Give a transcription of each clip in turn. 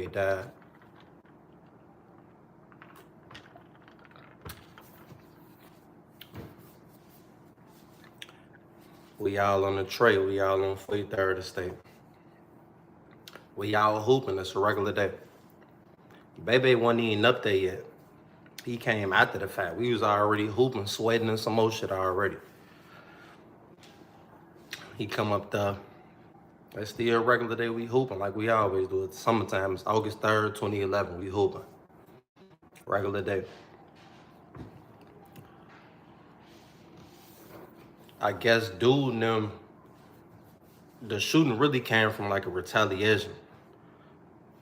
Bebe died. We all on the tray. We all on 43rd Estate. We all hooping. It's a regular day. Bebe wasn't even up there yet. He came after the fact. We was already hooping, sweating, and some more shit already. He come up there. It's still a regular day. We hooping like we always do. It's summertime. It's August 3rd, 2011. We hooping. Regular day. I guess dude and them, the shooting really came from like a retaliation.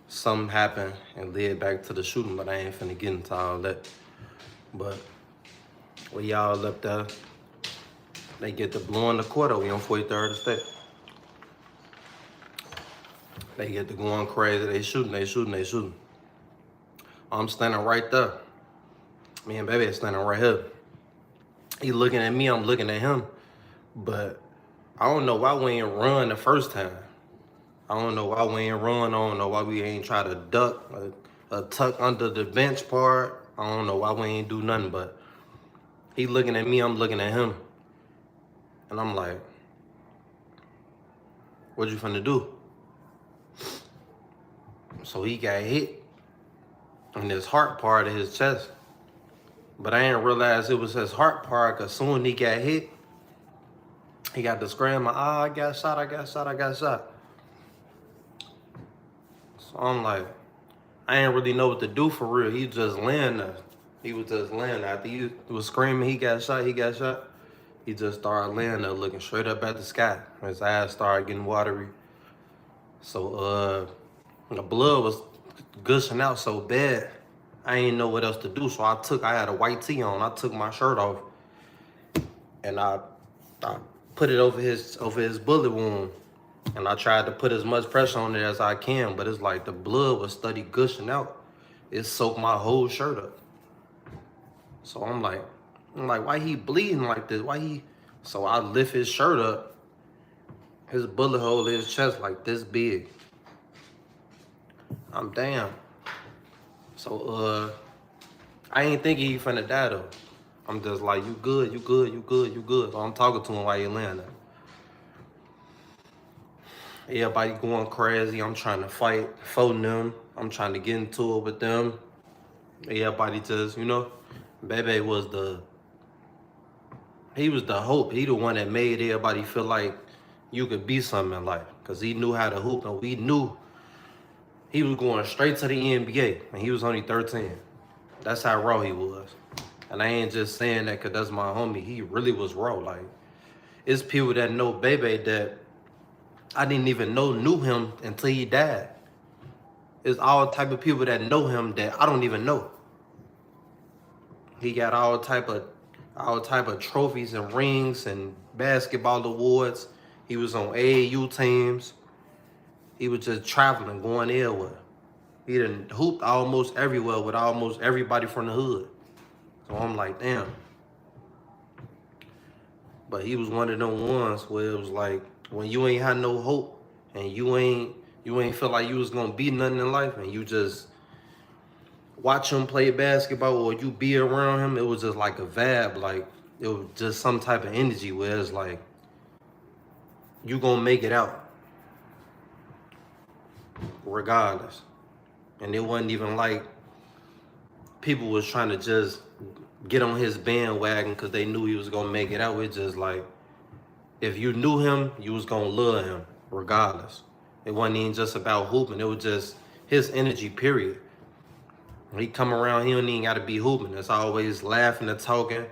Something happened and led back to the shooting, but I ain't finna get into all that. But we all up there. They get the blowing the quarter. We on 43rd Estate. They get to going crazy. They shooting. I'm standing right there. Me and Baby standing right here. He looking at me, I'm looking at him. But I don't know why we ain't run the first time. I don't know why we ain't run. I don't know why we ain't try to duck or tuck under the bench part. I don't know why we ain't do nothing, but he looking at me, I'm looking at him. And I'm like, what you finna do? So he got hit in his heart part of his chest. But I didn't realize it was his heart part, because soon he got hit, he got to scream, I got shot. So I'm like, I ain't really know what to do for real. He just laying there. He was just laying there. After he was screaming, he got shot. He just started laying there looking straight up at the sky. His eyes started getting watery. So the blood was gushing out so bad, I ain't know what else to do. So I had a white tee on. I took my shirt off and I put it over his bullet wound. And I tried to put as much pressure on it as I can, but it's like the blood was steady gushing out. It soaked my whole shirt up. So I'm like, why he bleeding like this? So I lift his shirt up. His bullet hole in his chest like this big. I'm damn. So I ain't think he finna die though. I'm just like, you good. So I'm talking to him while he laying there. Everybody going crazy. I'm trying to fight for them. I'm trying to get into it with them. Everybody just, Bebe was the hope. He the one that made everybody feel like you could be something in life. Because he knew how to hoop. And we knew he was going straight to the NBA. And he was only 13. That's how raw he was. And I ain't just saying that because that's my homie. He really was raw. Like, it's people that know Bebe that I didn't even knew him until he died. It's all type of people that know him that I don't even know. He got all type of trophies and rings and basketball awards. He was on AAU teams. He was just traveling, going everywhere. He done hooped almost everywhere with almost everybody from the hood. So I'm like, damn. But he was one of them ones where it was like, when you ain't had no hope and you ain't feel like you was gonna be nothing in life, and you just watch him play basketball or you be around him, it was just like a vibe. Like, it was just some type of energy where it's like, you gonna make it out regardless. And it wasn't even like people was trying to just get on his bandwagon because they knew he was gonna make it out. It's just like, if you knew him, you was gonna love him regardless. It wasn't even just about hooping. It was just his energy, period. When he come around, he don't even gotta be hooping. It's always laughing and talking.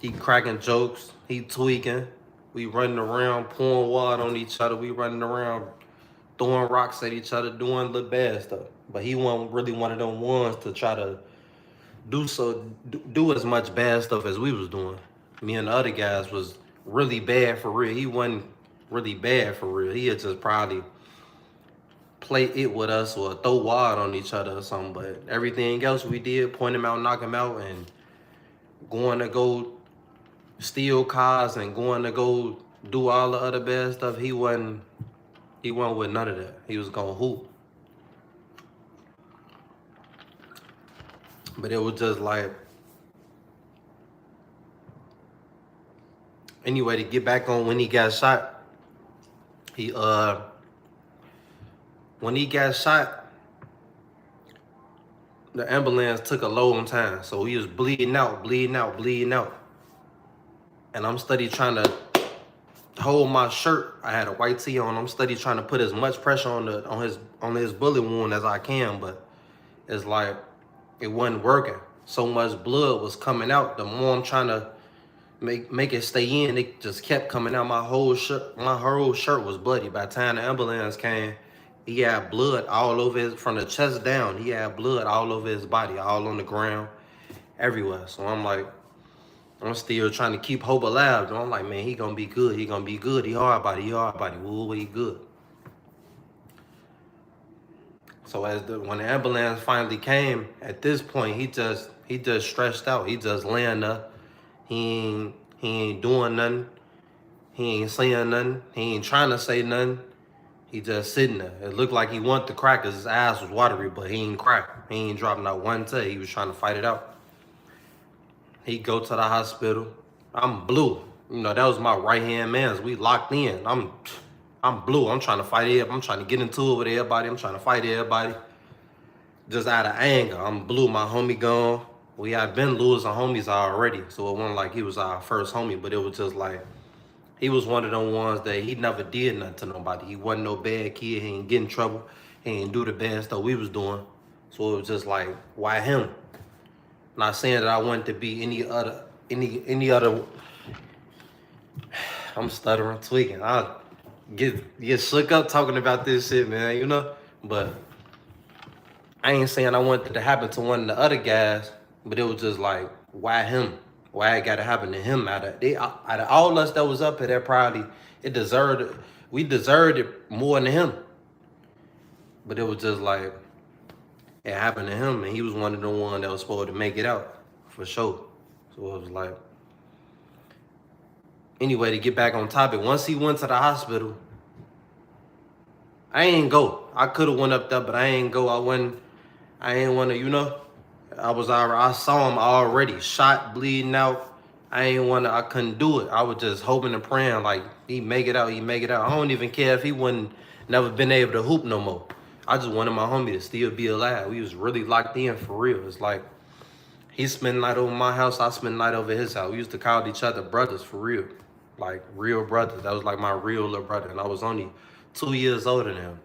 He cracking jokes. He tweaking. We running around, pouring water on each other. We running around, throwing rocks at each other, doing the bad stuff. But he wasn't really one of them ones to try to do as much bad stuff as we was doing. Me and the other guys was really bad for real. He wasn't really bad for real. He had just probably play it with us or throw water on each other or something. But everything else we did, point him out, knock him out, and going to go steal cars and going to go do all the other bad stuff, he wasn't with none of that. He was gonna hoop. But it was just like, anyway, to get back on when he got shot, he when he got shot, the ambulance took a long time. So he was bleeding out, bleeding out, bleeding out. And I'm steady trying to hold my shirt. I had a white tee on. I'm steady trying to put as much pressure on his bullet wound as I can, but it's like it wasn't working. So much blood was coming out. The more I'm trying to make it stay in, it just kept coming out. My whole shirt was bloody. By the time the ambulance came, he had blood all over his, from the chest down. He had blood all over his body, all on the ground, everywhere. So I'm like, I'm still trying to keep hope alive. I'm like, man, he gonna be good. He gonna be good. He hard body. He hard body. Woo, he good. So when the ambulance finally came, at this point, he just stressed out. He just laying there. He ain't doing nothing. He ain't saying nothing. He ain't trying to say nothing. He just sitting there. It looked like he wanted to cry because his eyes was watery, but he ain't cry. He ain't dropping out one tear. He was trying to fight it out. He go to the hospital. I'm blue. You know, that was my right-hand man. We locked in. I'm blue. I'm trying to fight it. I'm trying to get into it with everybody. I'm trying to fight everybody. Just out of anger. I'm blue. My homie gone. We had been losing homies already. So it wasn't like he was our first homie, but it was just like, he was one of them ones that he never did nothing to nobody. He wasn't no bad kid. He ain't get in trouble. He ain't do the bad stuff we was doing. So it was just like, why him? Not saying that I wanted to be any other. I'm stuttering, tweaking. I get shook up talking about this shit, man, you know? But I ain't saying I wanted it to happen to one of the other guys, but it was just like, why him? Why it gotta happen to him? Out of all us that was up here, that probably we deserved it more than him. But it was just like, it happened to him, and he was one of the ones that was supposed to make it out, for sure. So it was like, anyway, to get back on topic, once he went to the hospital, I ain't go. I could have went up there, but I ain't go. I ain't want to, you know. I saw him already, shot, bleeding out. I couldn't do it. I was just hoping and praying, like, he make it out. I don't even care if he wouldn't, never been able to hoop no more. I just wanted my homie to still be alive. We was really locked in for real. It's like, he spent the night over my house, I spent the night over his house. We used to call each other brothers for real. Like, real brothers. That was like my real little brother. And I was only 2 years older than him.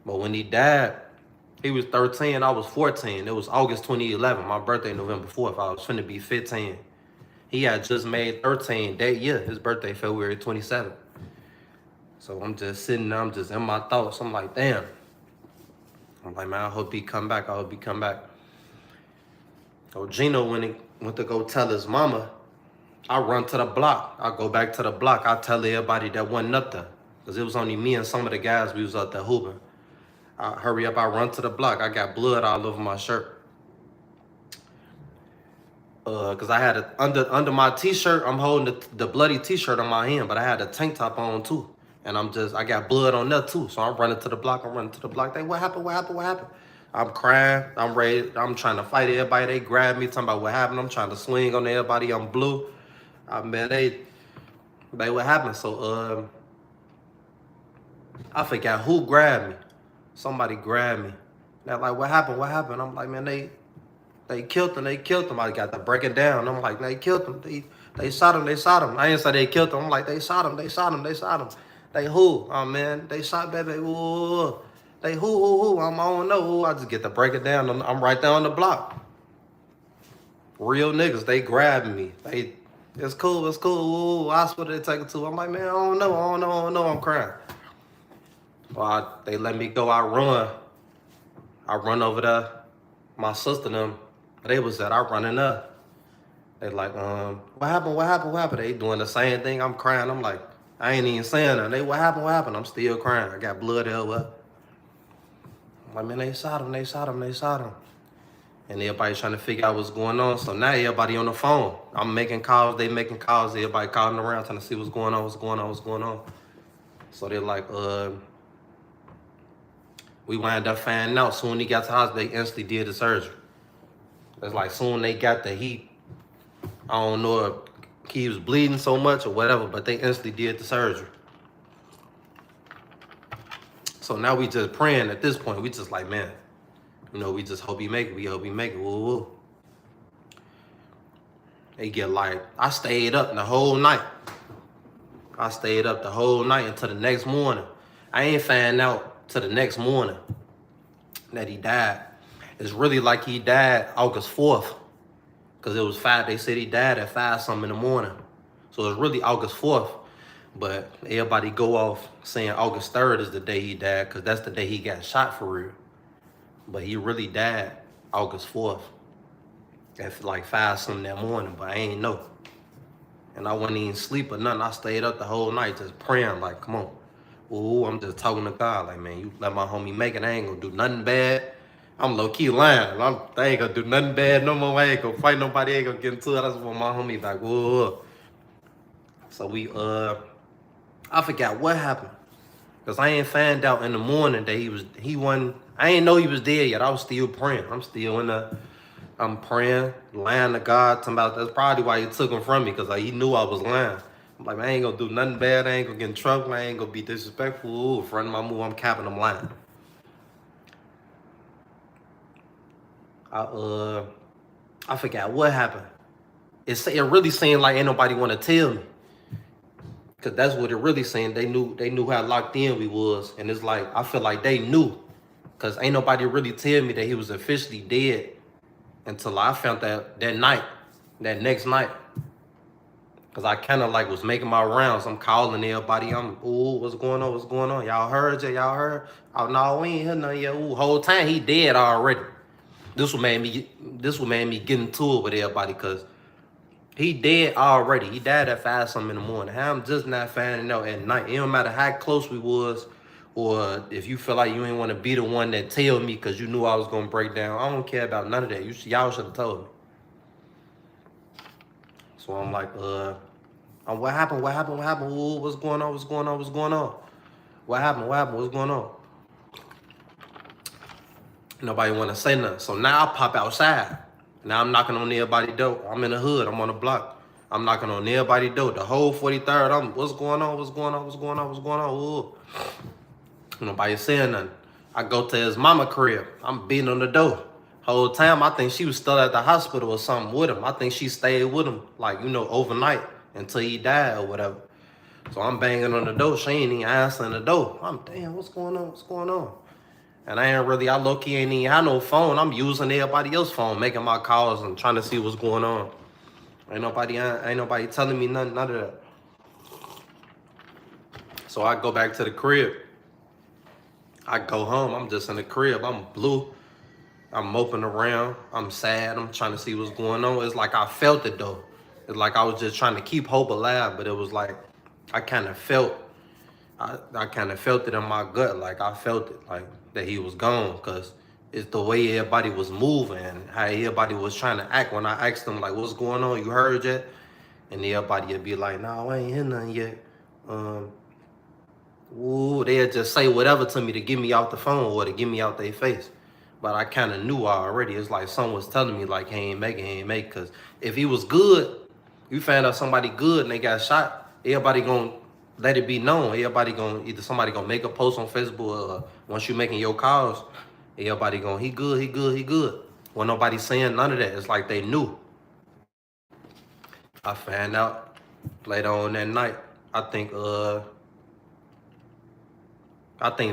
But when he died, he was 13, I was 14. It was August 2011, my birthday November 4th. I was finna be 15. He had just made 13 that year. His birthday February 27th. So I'm just sitting there, I'm just in my thoughts. I'm like, damn. I'm like, man, I hope he come back. So Chino, when he went to go tell his mama, I run to the block. I go back to the block. I tell everybody that wasn't up there. Because it was only me and some of the guys, we was up there hooping. I hurry up, I run to the block. I got blood all over my shirt. Cause I had under my t-shirt, I'm holding the bloody t-shirt on my hand, but I had a tank top on too. And I got blood on there too. So I'm running to the block, They, what happened? I'm crying, I'm ready, I'm trying to fight everybody. They grab me, talking about what happened. I'm trying to swing on everybody, I'm blue. Man, they what happened? So I forgot who grabbed me. Somebody grabbed me. They're like, what happened? I'm like, man, they killed him. I got to break it down. I'm like, they killed him. They shot him. I ain't say they killed him. I'm like, they shot him. They who? Oh, man, they shot baby. Ooh. They who? I don't know. I just get to break it down. I'm right there on the block. Real niggas, they grabbed me. It's cool. Ooh, hospital they take it to. I'm like, man, I don't know. I'm crying. Well, they let me go. I run over there. My sister and them, they was there. I running up. They like, what happened? They doing the same thing. I'm crying. I'm like, I ain't even saying nothing. They, what happened? I'm still crying. I got blood everywhere. I'm like, man, they shot him. And everybody trying to figure out what's going on. So now everybody on the phone. I'm making calls. They making calls. Everybody calling around trying to see what's going on. So they're like, we wound up finding out soon he got to the hospital, they instantly did the surgery. It's like soon they got the heat. I don't know if he was bleeding so much or whatever, but they instantly did the surgery. So now we just praying at this point. We just like, man, we just hope he make it. We hope he make it. Woo woo. They get like, I stayed up the whole night. I stayed up the whole night until the next morning. I ain't find out till the next morning that he died. It's really like he died August 4th. Because it was 5, they said he died at 5 something in the morning. So it's really August 4th. But everybody go off saying August 3rd is the day he died, because that's the day he got shot for real. But he really died August 4th at like 5 something that morning, but I ain't know. And I wasn't even sleep or nothing. I stayed up the whole night just praying, like, come on. Ooh, I'm just talking to God, like, man, you let my homie make it. I ain't gonna do nothing bad. I'm low-key lying. I ain't gonna do nothing bad no more. I ain't gonna fight nobody. I ain't gonna get into it. I just want my homie back. Whoa. So we, I forgot what happened. Because I ain't found out in the morning that he wasn't, I ain't know he was dead yet. I was still praying. I'm praying, lying to God. Talking about, that's probably why he took him from me, because like, he knew I was lying. I'm like, man, I ain't gonna do nothing bad. I ain't gonna get in trouble. I ain't gonna be disrespectful. Ooh, friend of my move, I'm capping, I'm lying. I forgot what happened. It really seemed like ain't nobody want to tell me. Cause that's what it really seemed. They knew how locked in we was. And it's like, I feel like they knew. Cause ain't nobody really tell me that he was officially dead until I found that next night. Cause I kind of like was making my rounds. I'm calling everybody. Ooh, what's going on? What's going on? Y'all heard yet? Y'all heard? Oh no, we ain't heard nothing yet. Ooh, whole time he dead already. This what made me get into it with everybody, cause he dead already. He died at 5 something in the morning. I'm just not finding out at night. It don't matter how close we was, or if you feel like you ain't want to be the one that tell me because you knew I was gonna break down. I don't care about none of that. Y'all should have told me. So I'm like, what happened? What happened? What happened? Ooh, what's going on? What's going on? What's going on? What happened? What happened? What's going on? Nobody want to say nothing. So now I pop outside. Now I'm knocking on everybody's door. I'm in the hood. I'm on the block. I'm knocking on everybody's door. The whole 43rd. What's going on? What's going on? What's going on? What's going on? Ooh. Nobody saying nothing. I go to his mama crib. I'm beating on the door. Whole time I think she was still at the hospital or something with him. I think she stayed with him, like, overnight until he died or whatever. So I'm banging on the door. She ain't even answering the door. I'm, damn, what's going on? What's going on? And I low-key ain't even have no phone. I'm using everybody else's phone, making my calls and trying to see what's going on. Ain't nobody telling me none of that. So I go back to the crib. I go home. I'm just in the crib. I'm blue. I'm moping around. I'm sad. I'm trying to see what's going on. It's like I felt it, though. It's like I was just trying to keep hope alive, but it was like I kind of felt it in my gut. Like I felt it, like that he was gone, because it's the way everybody was moving and how everybody was trying to act. When I asked them, like, what's going on? You heard yet? And everybody would be like, no, I ain't hear nothing yet. They'd just say whatever to me to get me off the phone or to get me out their face. But I kind of knew already. It's like someone was telling me, like, he ain't make it. Because if he was good, you found out somebody good and they got shot, everybody gonna let it be known. Everybody either somebody gonna make a post on Facebook, or once you making your calls, everybody he good. When nobody saying none of that, it's like they knew. I found out later on that night. I think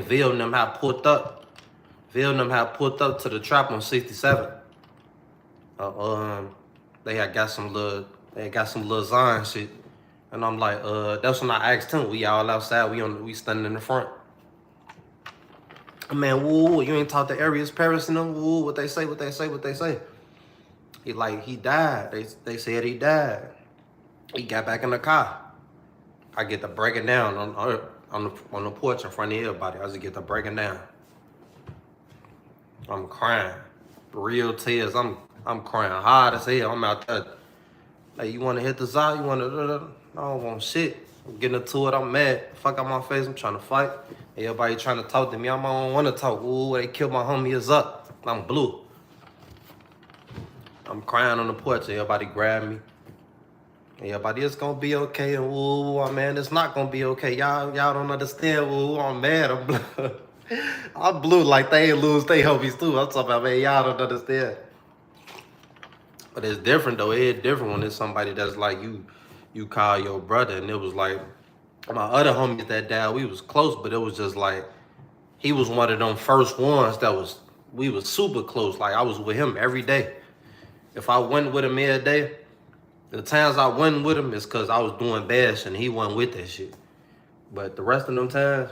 Ville and them had pulled up. Ville and them had pulled up to the trap on 67. They had got some little Zion shit. And I'm like, that's when I asked him. We all outside. We standing in the front. Man, woo, you ain't talked to Arius Paris and them. Woo, what they say. He died. They said he died. He got back in the car. I get to breaking down on the porch in front of everybody. I just get to breaking down. I'm crying, real tears. I'm crying hard as hell. I'm out there. Like, you want to hit the Zod? You want to? I don't want shit. I'm getting into it. I'm mad. Fuck out my face. I'm trying to fight. Everybody trying to talk to me. I don't want to talk. Ooh, they killed my homie. Is up. I'm blue. I'm crying on the porch. Everybody grab me. Everybody, it's gonna be okay. And woo, man, it's not gonna be okay. Y'all don't understand. Woo, I'm mad. I'm blue. I'm blue like they ain't lose they homies too. I'm talking about, man, y'all don't understand. But it's different though. It's different when it's somebody that's like you call your brother, and it was like my other homies that died. We was close, but it was just like he was one of them first ones that we was super close. Like I was with him every day. If I went with him every day, the times I wasn't with him is because I was doing bad shit and he wasn't with that shit. But the rest of them times,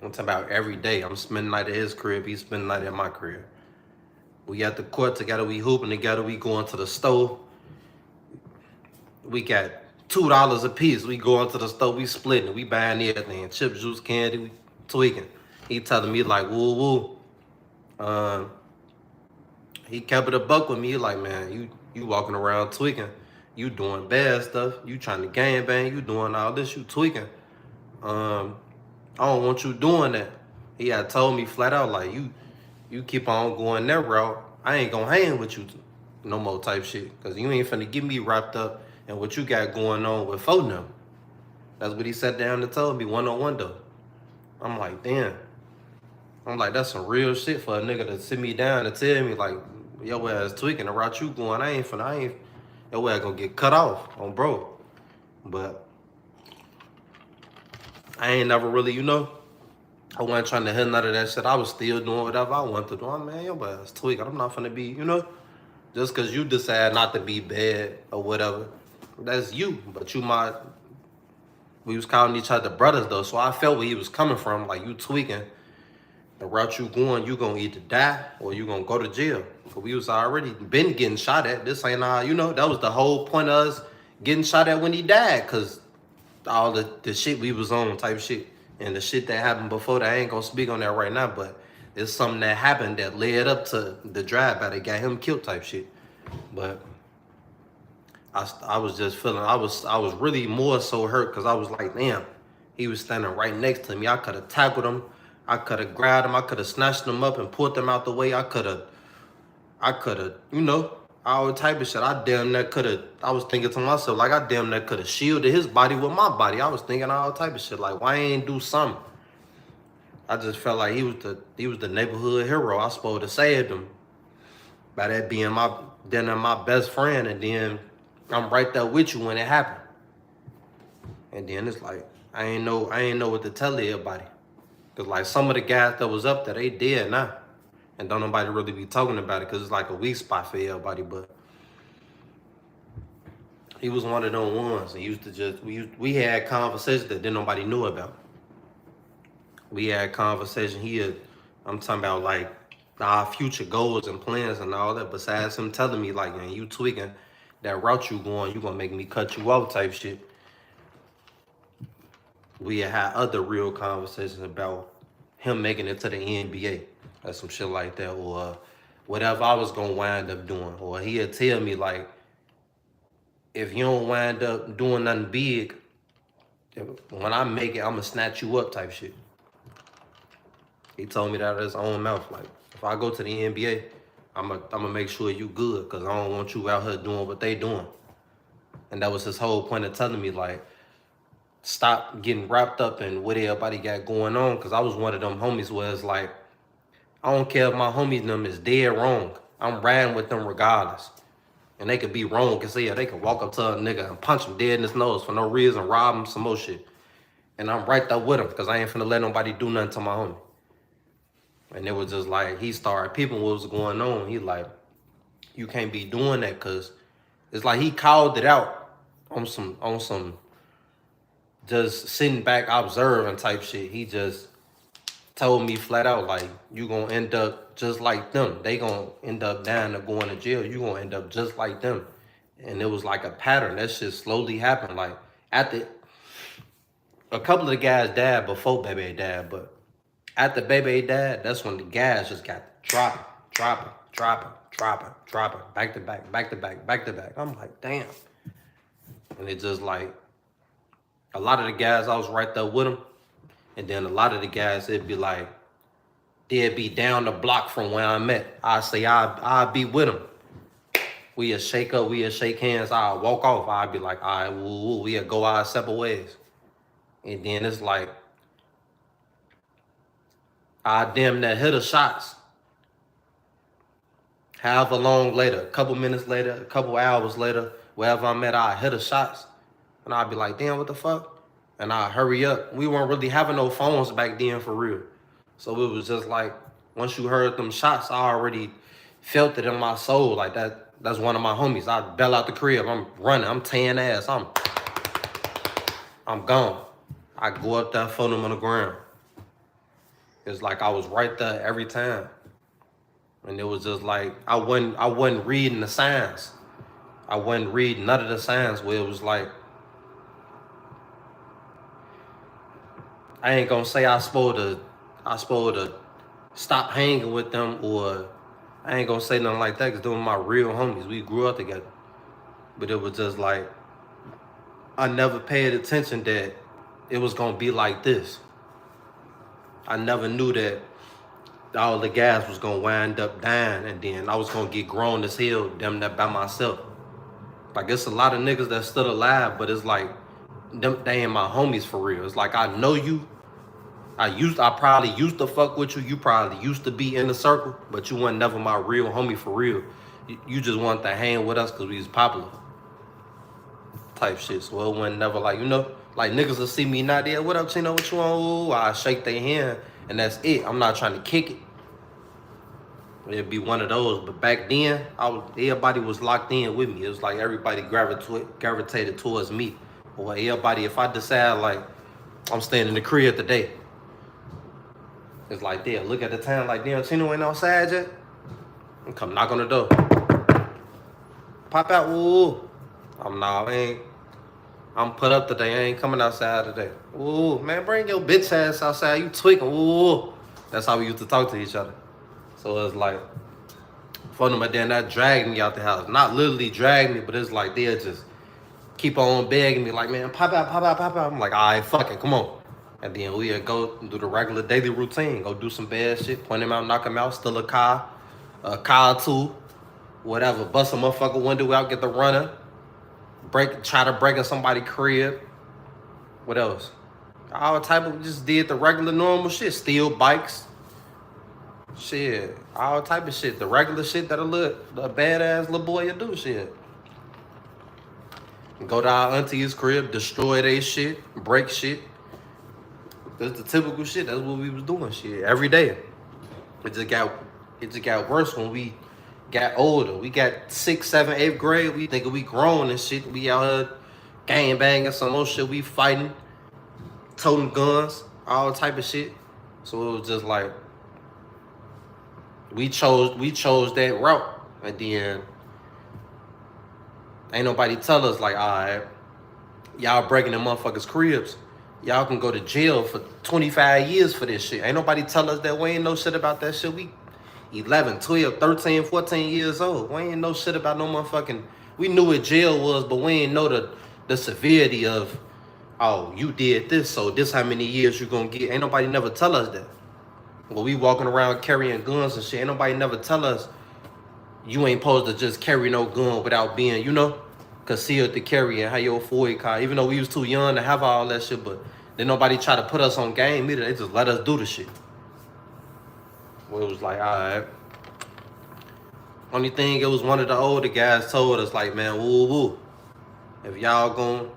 I'm talking about every day. I'm spending night at his crib, he's spending night at my crib. We at the court together, we hooping together, we going to the store. We got $2 a piece. We going to the store, we splitting it, we buying everything. Chips, juice, candy, we tweaking. He telling me like, woo woo. He kept it a buck with me. He like, man, you walking around tweaking. You doing bad stuff. You trying to gang bang. You doing all this. You tweaking. I don't want you doing that. He had told me flat out like, you keep on going that route, I ain't gonna hang with you no more type shit. Cause you ain't finna get me wrapped up in what you got going on with them. That's what he sat down and told me one-on-one though. I'm like, damn. I'm like, that's some real shit for a nigga to sit me down and tell me like, your ass tweaking, the route you going, your ass gonna get cut off on bro. But I ain't never really, I wasn't trying to hit none of that shit. I was still doing whatever I wanted to do. Man, your ass tweaking. I'm not finna be, just cause you decide not to be bad or whatever. That's you. But we was calling each other brothers though. So I felt where he was coming from. Like, you tweaking. The route you going, you gonna either die or you gonna go to jail. Cause we was already been getting shot at. This ain't that was the whole point of us getting shot at when he died. Cause all the shit we was on type shit. And the shit that happened before that, I ain't gonna speak on that right now, but it's something that happened that led up to the drive-by that got him killed type shit. But I was just feeling, I was really more so hurt because I was like, damn, he was standing right next to me. I could have tackled him. I could have grabbed him. I could have snatched him up and pulled them out the way. I could have, all type of shit. I was thinking to myself, like, I damn near could have shielded his body with my body. I was thinking all type of shit. Like, why ain't do something? I just felt like he was the neighborhood hero. I supposed to save him. By that being my best friend, and then I'm right there with you when it happened. And then it's like, I ain't know what to tell everybody. Cause like some of the guys that was up there, they dead now. And don't nobody really be talking about it because it's like a weak spot for everybody. But he was one of them ones. He used to we had conversations that didn't nobody knew about. We had conversation. I'm talking about like our future goals and plans and all that. Besides him telling me like, man, you tweaking, that route you going, you gonna make me cut you off type shit. We had other real conversations about him making it to the NBA or some shit like that, or whatever I was gonna wind up doing. Or he'd tell me like, if you don't wind up doing nothing big, when I make it, I'm gonna snatch you up type shit. He told me that out of his own mouth. Like, if I go to the NBA, I'm gonna make sure you good, because I don't want you out here doing what they doing. And that was his whole point of telling me, like, stop getting wrapped up in what everybody got going on, because I was one of them homies where it's like, I don't care if my homies them is dead wrong. I'm riding with them regardless. And they could be wrong, because they could walk up to a nigga and punch him dead in his nose for no reason, rob him, some more shit. And I'm right there with him, because I ain't finna let nobody do nothing to my homie. And it was just like, he started peeping what was going on. He like, you can't be doing that, because it's like he called it out on some just sitting back observing type shit. He just told me flat out, like, you gonna end up just like them. They gonna end up dying or going to jail. You gonna end up just like them. And it was like a pattern. That shit slowly happened. Like, after a couple of the guys died before Bebe died, but after Bebe died, that's when the guys just got dropping, back to back. I'm like, damn. And it just like, a lot of the guys, I was right there with them. And then a lot of the guys, it'd be like, they'd be down the block from where I'm at. I say, I'll be with them. we'll shake up, we'll shake hands, I'll walk off. I'll be like, all right, we'll go our separate ways. And then it's like, I damn near hit the shots. However long later, a couple minutes later, a couple hours later, wherever I'm at, I hit the shots. And I'd be like, damn, what the fuck? And I hurry up. We weren't really having no phones back then for real. So it was just like, once you heard them shots, I already felt it in my soul. Like that's one of my homies. I bail out the crib. I'm running. I'm tearing ass. I'm gone. I go up there, phone them on the ground. It's like I was right there every time. And it was just like I wasn't reading the signs. I wasn't reading none of the signs where it was like, I ain't gonna say I supposed to stop hanging with them, or I ain't gonna say nothing like that, because them my real homies. We grew up together. But it was just like, I never paid attention that it was gonna be like this. I never knew that all the guys was gonna wind up dying, and then I was gonna get grown as hell, damn that by myself. Like, it's a lot of niggas that's still alive, but it's like, they ain't my homies for real. It's like, I know you. I probably used to fuck with you. You probably used to be in the circle, but you weren't never my real homie for real. You just wanted to hang with us because we was popular. Type shit. So it wasn't never like, like niggas will see me not there. What up, Chino? What you on? Ooh, I shake their hand, and that's it. I'm not trying to kick it. It'd be one of those. But back then, everybody was locked in with me. It was like everybody gravitated towards me. Or everybody, if I decide like I'm staying in the crib today, it's like, damn, look at the time, like, damn, Chino ain't outside yet. And come knock on the door. Pop out, woo. I'm put up today. I ain't coming outside today. Ooh, man, bring your bitch ass outside. You tweaking, ooh. That's how we used to talk to each other. So it's like, for them, but then that dragged me out the house. Not literally drag me, but it's like they'll just keep on begging me, like, man, pop out, pop out, pop out. I'm like, all right, fuck it, come on. And then we'll go do the regular daily routine. Go do some bad shit, point him out, knock him out, steal a car or two, whatever. Bust a motherfucker window out, get the runner. Try to break in somebody's crib. What else? All type of, just did the regular normal shit. Steal bikes. Shit. All type of shit. The regular shit that a badass little boy will do shit. Go to our auntie's crib, destroy their shit, break shit. That's the typical shit. That's what we was doing shit every day. It just got worse when we got older. We got 6th, 7th, 8th grade. We thinking we grown and shit. We out here gang banging, some more shit. We fighting, toting guns, all type of shit. So it was just like, we chose that route. And then ain't nobody tell us like, all right, y'all breaking them motherfuckers' cribs. Y'all can go to jail for 25 years for this shit. Ain't nobody tell us that. We ain't know shit about that shit. We 11, 12, 13, 14 years old. We ain't know shit about no motherfucking... We knew what jail was, but we ain't know the severity of, oh, you did this, so this how many years you gonna get. Ain't nobody never tell us that. Well, we walking around carrying guns and shit. Ain't nobody never tell us you ain't supposed to just carry no gun without being, concealed to carry and have your FOIA card. Even though we was too young to have all that shit, but then nobody try to put us on game either. They just let us do the shit. Well, it was like, all right. Only thing, it was one of the older guys told us, like, man, woo. If y'all gonna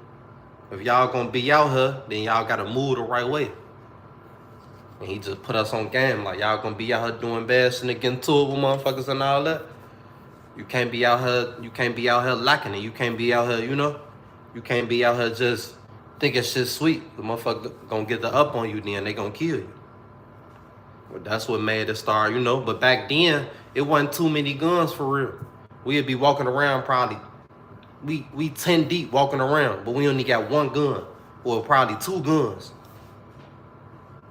be out here, then y'all gotta move the right way. And he just put us on game, like, y'all gonna be out here doing bad shit and getting to it with motherfuckers and all that. You can't be out here lacking it. You can't be out here, you can't be out here just thinking shit sweet. The motherfucker gonna get the up on you, then they gonna kill you. Well, that's what made it start, But back then, it wasn't too many guns for real. We'd be walking around probably, we 10 deep walking around, but we only got one gun, or probably 2 guns.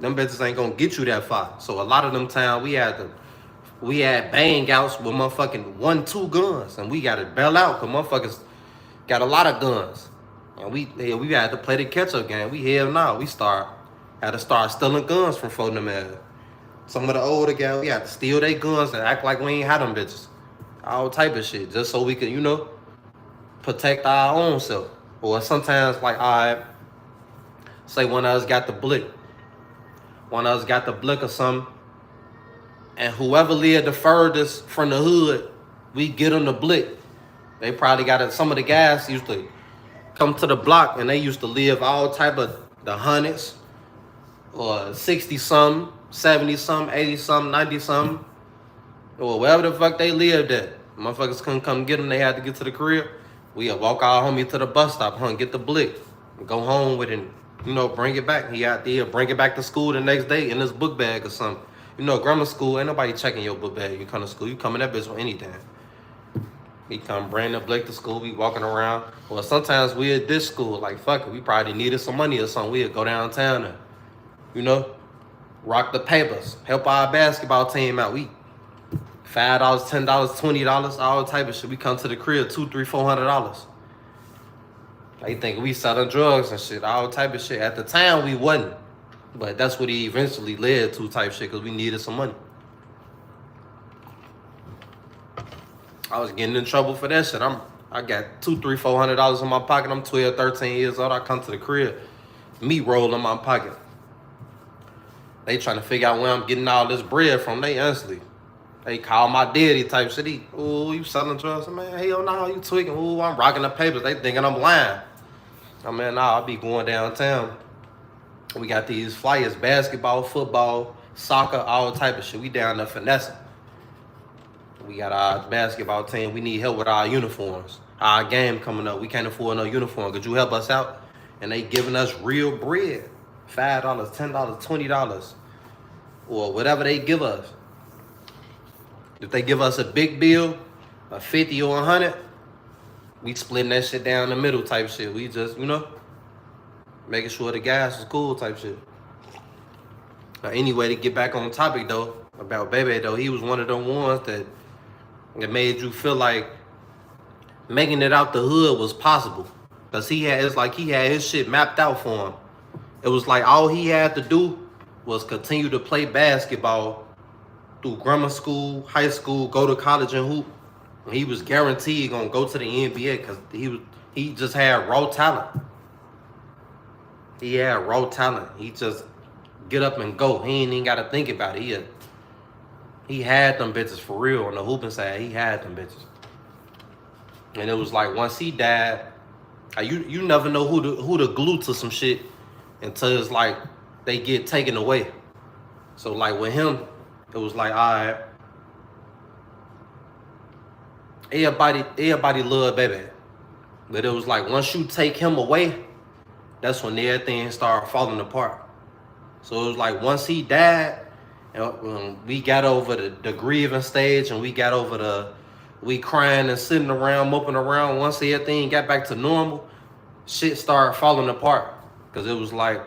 Them bitches ain't gonna get you that far. So a lot of them times we had bang outs with motherfucking 1, 2 guns, and we gotta bail out because motherfuckers got a lot of guns. And we had to play the catch-up game. We had to start stealing guns from folk them ass. Some of the older guys, we had to steal their guns and act like we ain't had them bitches. all type of shit, just so we can, protect our own self. Or sometimes, like, I say one of us got the blick, or something, and whoever lived the furthest from the hood, we get them the blick. They probably got it. Some of the guys used to come to the block, and they used to live all type of the hundreds, or 60 something, 70 something, 80 something, 90 something, or wherever the fuck they lived at. Motherfuckers couldn't come get them. They had to get to the crib. We'd walk our homie to the bus stop, get the blick, go home with it, bring it back. He out there, bring it back to school the next day in his book bag or something. Grammar school, ain't nobody checking your book bag. You come to school, you come in that bitch with anything. He come bring the blick to school, we walking around. Well, sometimes we at this school, like, fuck it, we probably needed some money or something. We'd go downtown and, rock the papers, help our basketball team out. We $5, $10, $20, all type of shit. We come to the crib, $200, $300, $400. They think we selling drugs and shit, all type of shit. At the time, we wasn't, but that's what he eventually led to, type shit, because we needed some money. I was getting in trouble for that shit. I got $200, $300, $400 in my pocket. I'm 12, 13 years old. I come to the crib, meat roll in my pocket. They trying to figure out where I'm getting all this bread from. They honestly, they call my daddy type shit. Ooh, you selling drugs? Man, hell no, you tweaking. Ooh, I'm rocking the papers. They thinking I'm lying. I mean, nah, I be going downtown. We got these flyers, basketball, football, soccer, all type of shit. We down there finessing. We got our basketball team. We need help with our uniforms. Our game coming up. We can't afford no uniform. Could you help us out? And they giving us real bread. $5, $10, $20. Or whatever they give us. If they give us a big bill, a 50 or 100, we splitting that shit down the middle type shit. We just, making sure the gas is cool type shit. Now, anyway, to get back on the topic though, about Bebe though, he was one of them ones that made you feel like making it out the hood was possible. Cause it's like he had his shit mapped out for him. It was like all he had to do was continue to play basketball through grammar school, high school, go to college and hoop. And he was guaranteed gonna go to the NBA because he just had raw talent. He had raw talent. He just get up and go. He ain't even gotta think about it. He had them bitches for real on the hooping side. He had them bitches. And it was like once he died, you never know who to glue to some shit until it's like they get taken away. So like with him, it was like, all right, everybody loved Bebe. But it was like once you take him away, that's when everything started falling apart. So it was like once he died, we got over the grieving stage and we got over we crying and sitting around, moping around. Once everything got back to normal, shit started falling apart. Because it was like,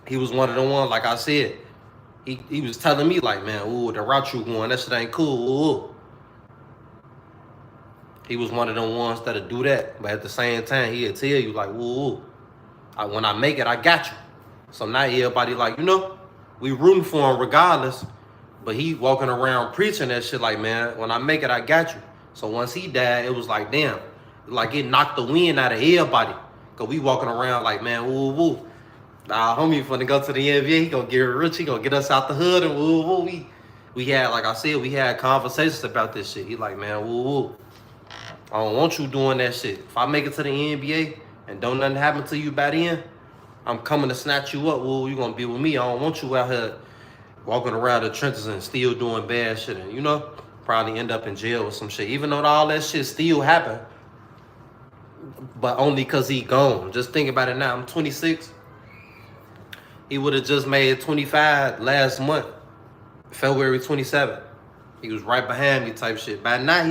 he was one of the ones, like I said, he was telling me like, man, ooh, the route you going, that shit ain't cool. Ooh. He was one of them ones that'll do that. But at the same time, he'll tell you like, ooh, when I make it, I got you. So now everybody like, we rooting for him regardless. But he walking around preaching that shit like, man, when I make it, I got you. So once he died, it was like, damn, like it knocked the wind out of everybody. Cause we walking around like, man, woo woo. Nah, homie finna go to the NBA, he gonna get rich, he gonna get us out the hood and woo woo. We had, like I said, we had conversations about this shit. He like, man, woo woo. I don't want you doing that shit. If I make it to the NBA and don't nothing happen to you by then, I'm coming to snatch you up. Woo, you gonna be with me. I don't want you out here walking around the trenches and still doing bad shit and, probably end up in jail or some shit. Even though all that shit still happened, but only because he gone. Just think about it now. I'm 26. He would have just made 25 last month, February 27th. He was right behind me type shit. By now,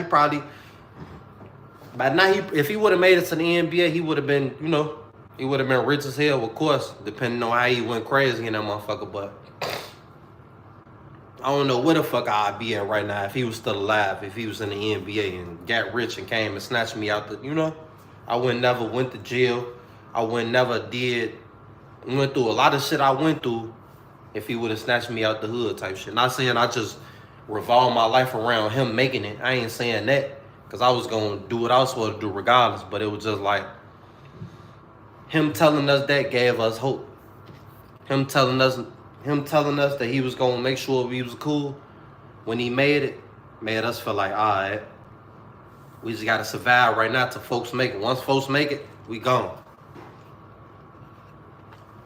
if he would have made it to the NBA, he would have been, he would have been rich as hell, of course, depending on how he went crazy in that motherfucker. But I don't know where the fuck I'd be at right now if he was still alive, if he was in the NBA and got rich and came and snatched me out the, I would never went to jail. I would never went through a lot of shit I went through if he would have snatched me out the hood type shit. Not saying I just revolve my life around him making it. I ain't saying that because I was gonna do what I was supposed to do regardless. But it was just like him telling us that gave us hope. Him telling us that he was gonna make sure we was cool when he made it, made us feel like, all right, we just gotta survive right now till folks make it. Once folks make it, we gone.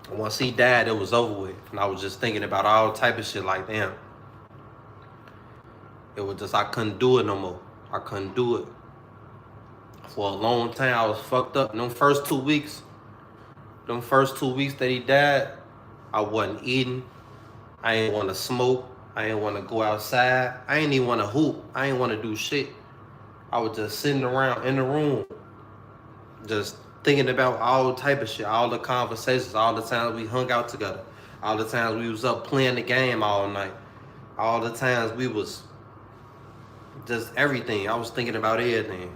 And once he died, it was over with. And I was just thinking about all type of shit like, damn. It was just, I couldn't do it no more. I couldn't do it. For a long time, I was fucked up. And them first 2 weeks that he died, I wasn't eating. I ain't want to smoke. I ain't want to go outside. I ain't even want to hoop. I ain't want to do shit. I was just sitting around in the room, just thinking about all type of shit, all the conversations, all the times we hung out together, all the times we was up playing the game all night, all the times we was just everything. I was thinking about everything.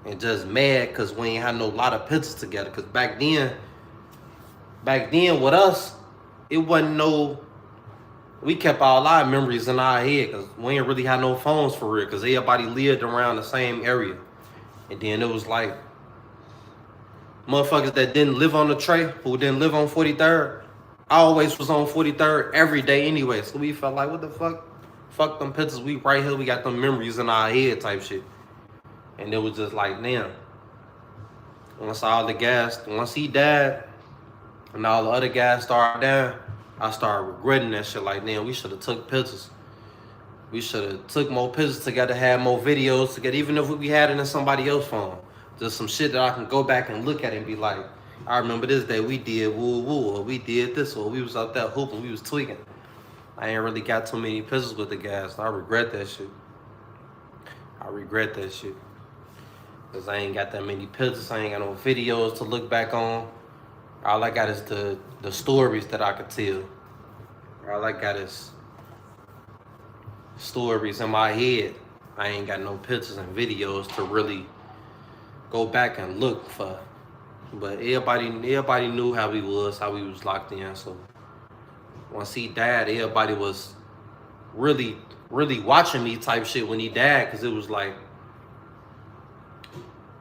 And just mad because we ain't had no lot of pictures together. Because back then with us, it wasn't no, we kept all our memories in our head because we ain't really had no phones for real because everybody lived around the same area. And then it was like, motherfuckers that didn't live on the tray, who didn't live on 43rd, I always was on 43rd every day anyway. So we felt like, what the fuck? Fuck them pictures. We right here. We got them memories in our head type shit. And it was just like, damn. Once he died, and all the other guys started dying, I started regretting that shit. Like, damn, we should have took pictures. We should have took more pictures together, had more videos together, even if we had it in somebody else's phone. Just some shit that I can go back and look at and be like, I remember this day we did woo woo, or we did this, or we was out there hooping, we was tweaking. I ain't really got too many pictures with the guys, so I regret that shit. Cause I ain't got that many pictures, I ain't got no videos to look back on. All I got is the stories that I could tell. All I got is stories in my head. I ain't got no pictures and videos to really go back and look for. But everybody knew how we was locked in. So once he died, everybody was really, really watching me type shit when he died, because it was like,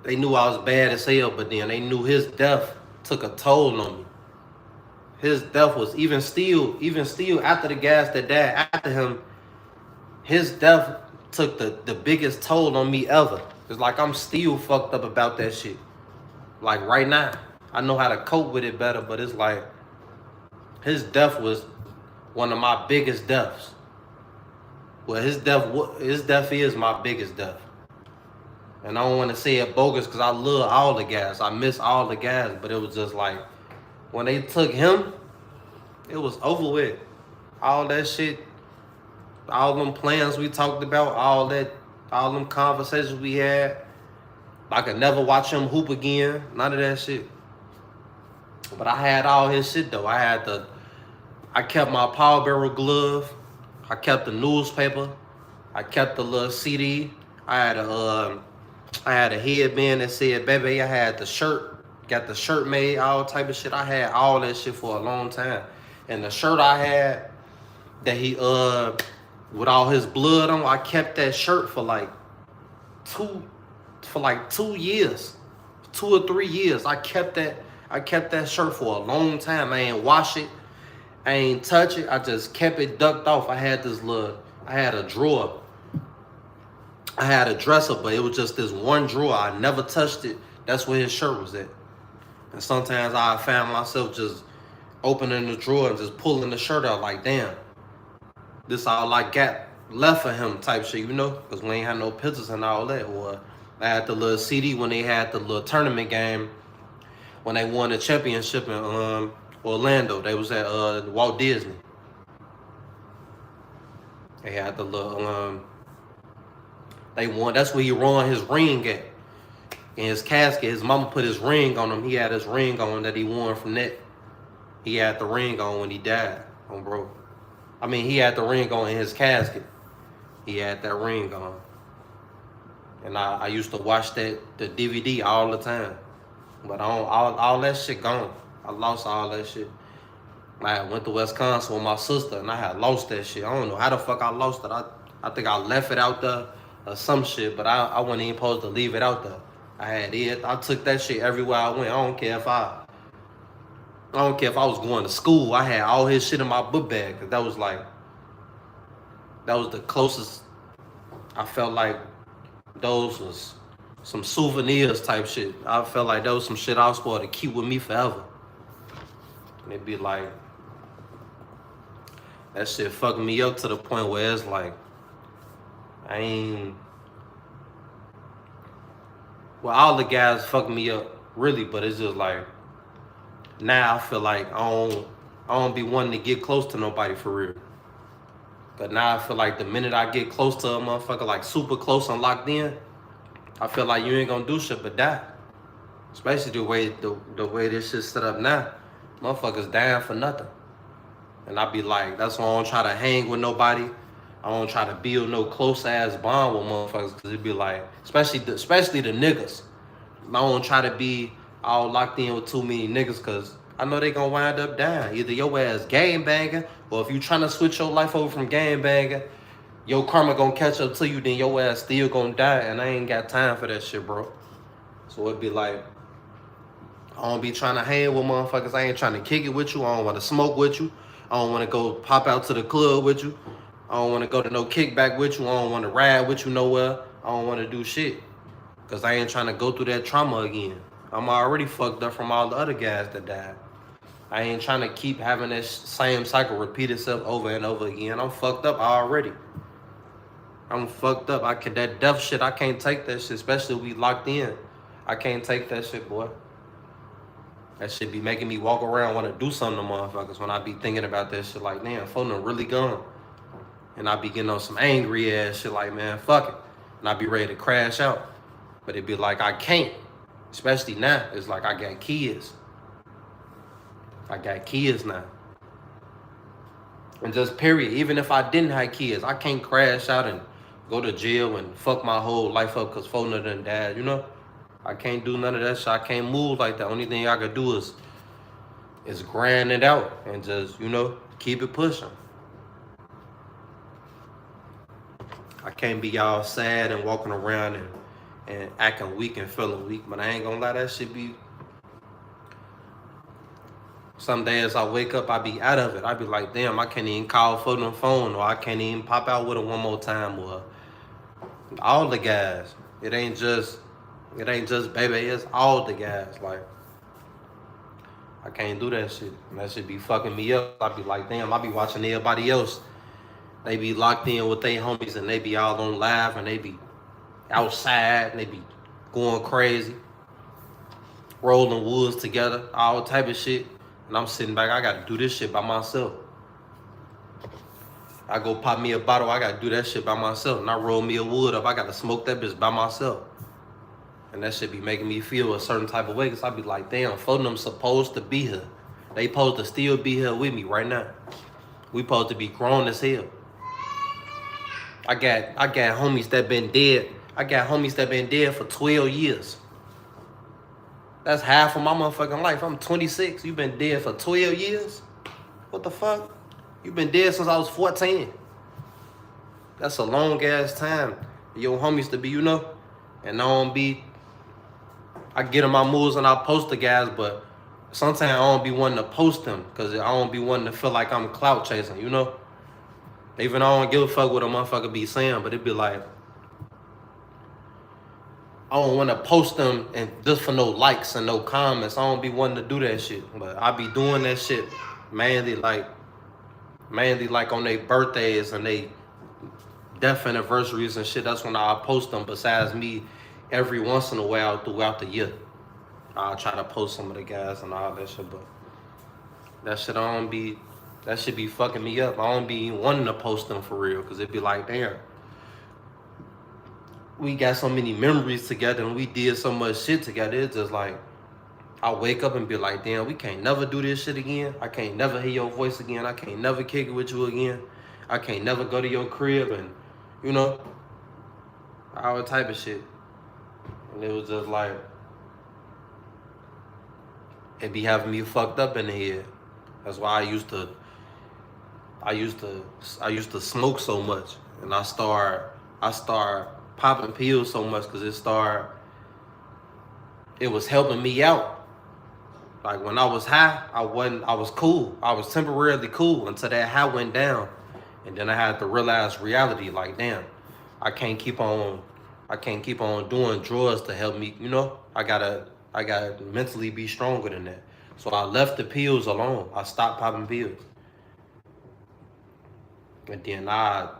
they knew I was bad as hell, but then they knew his death took a toll on me. His death was, even still after the guys that died after him, his death took the biggest toll on me ever. It's like I'm still fucked up about that shit. Like right now, I know how to cope with it better, but it's like, his death was one of my biggest deaths. Well, his death is my biggest death. And I don't want to say it bogus because I love all the guys. I miss all the guys, but it was just like, when they took him, it was over with. All that shit, all them plans we talked about, all them conversations we had. I could never watch him hoop again. None of that shit. But I had all his shit though. I kept my Power Barrel glove. I kept the newspaper. I kept the little CD. I had a headband that said "Baby." I had the shirt. Got the shirt made. All type of shit. I had all that shit for a long time. And the shirt I had that he with all his blood on, I kept that shirt for like 2 years, 2 or 3 years. I kept that shirt for a long time. I ain't wash it. I ain't touch it. I just kept it ducked off. I had a drawer. I had a dresser, but it was just this one drawer. I never touched it. That's where his shirt was at. And sometimes I found myself just opening the drawer and just pulling the shirt out like, damn, this all I got left for him type shit, you know? Because we ain't had no pictures and all that. Or I had the little CD when they had the little tournament game when they won the championship in Orlando. They was at Walt Disney. They had the little they won. That's where he won his ring at. In his casket, his mama put his ring on him. He had his ring on that he won from that. He had the ring on when he died, bro. I mean, he had the ring on in his casket. He had that ring on. And I used to watch the DVD all the time. But all that shit gone. I lost all that shit. I went to Wisconsin with my sister and I had lost that shit. I don't know how the fuck I lost it. I think I left it out there or some shit, but I wasn't even supposed to leave it out there. I had it. I took that shit everywhere I went. I don't care if I was going to school. I had all his shit in my book bag. Cause that was the closest I felt like those was some souvenirs type shit. I felt like that was some shit I was supposed to keep with me forever. And it'd be like, that shit fucking me up to the point where it's like, I ain't, well, all the guys fuck me up, really, but it's just like, now I feel like I don't be wanting to get close to nobody for real. But now I feel like the minute I get close to a motherfucker, like super close and locked in, I feel like you ain't gonna do shit but die. Especially the way this shit's set up now. Motherfuckers dying for nothing. And I be like, that's why I don't try to hang with nobody. I don't try to build no close ass bond with motherfuckers, cause it be like, especially the niggas. I don't try to be all locked in with too many niggas, cause I know they gonna wind up dying. Either your ass game banging, or if you trying to switch your life over from game banging, your karma gonna catch up to you, then your ass still gonna die, and I ain't got time for that shit, bro. So it be like, I don't be trying to hang with motherfuckers. I ain't trying to kick it with you. I don't want to smoke with you. I don't want to go pop out to the club with you. I don't want to go to no kickback with you. I don't want to ride with you nowhere. I don't want to do shit. Because I ain't trying to go through that trauma again. I'm already fucked up from all the other guys that died. I ain't trying to keep having that same cycle repeat itself over and over again. I'm fucked up already. I'm fucked up. That death shit, I can't take that shit, especially if we locked in. I can't take that shit, boy. That shit be making me walk around want to do something to motherfuckers when I be thinking about that shit like, damn, phone them really gone. And I be getting on some angry ass shit like, man, fuck it. And I be ready to crash out. But it be like, I can't. Especially now. It's like I got kids. I got kids now. And just period. Even if I didn't have kids, I can't crash out and go to jail and fuck my whole life up because phone done died, you know? I can't do none of that shit. I can't move like that. Only thing I could do is grind it out and just, you know, keep it pushing. I can't be all sad and walking around and acting weak and feeling weak, but I ain't gonna lie, that shit be... Some days I wake up, I be out of it. I be like, damn, I can't even call for the phone, or I can't even pop out with it one more time, or all the guys. It ain't just baby, it's all the guys. Like, I can't do that shit. And that shit be fucking me up. I be like, damn, I be watching everybody else. They be locked in with their homies and they be all on live and they be outside and they be going crazy, rolling woods together, all type of shit. And I'm sitting back, I gotta do this shit by myself. I go pop me a bottle, I gotta do that shit by myself. And I roll me a wood up, I gotta smoke that bitch by myself. And that shit be making me feel a certain type of way, cause I be like, damn, folk them supposed to be here. They supposed to still be here with me right now. We supposed to be grown as hell. I got homies that been dead. I got homies that been dead for 12 years. That's half of my motherfucking life. I'm 26. You been dead for 12 years? What the fuck? You been dead since I was 14. That's a long ass time. Your homies to be, you know? And I get in my moves and I post the guys, but sometimes I don't be wanting to post them because I don't be wanting to feel like I'm clout chasing, you know? Even I don't give a fuck what a motherfucker be saying, but it be like, I don't want to post them and just for no likes and no comments. I don't be wanting to do that shit, but I be doing that shit mainly like on their birthdays and they death anniversaries and shit. That's when I post them. Besides me, every once in a while throughout the year, I'll try to post some of the guys and all that shit, but that shit be fucking me up. I don't be wanting to post them for real, because it be like, damn, we got so many memories together and we did so much shit together. It's just like, I wake up and be like, damn, we can't never do this shit again. I can't never hear your voice again. I can't never kick it with you again. I can't never go to your crib and, you know, all type of shit. And it was just like, it be having me fucked up in the head. That's why I used to smoke so much. And I start popping pills so much because it was helping me out. Like when I was high, I was cool. I was temporarily cool until that high went down. And then I had to realize reality, like damn, I can't keep on I can't keep on doing drugs to help me, I gotta mentally be stronger than that. So I left the pills alone. I stopped popping pills. And then I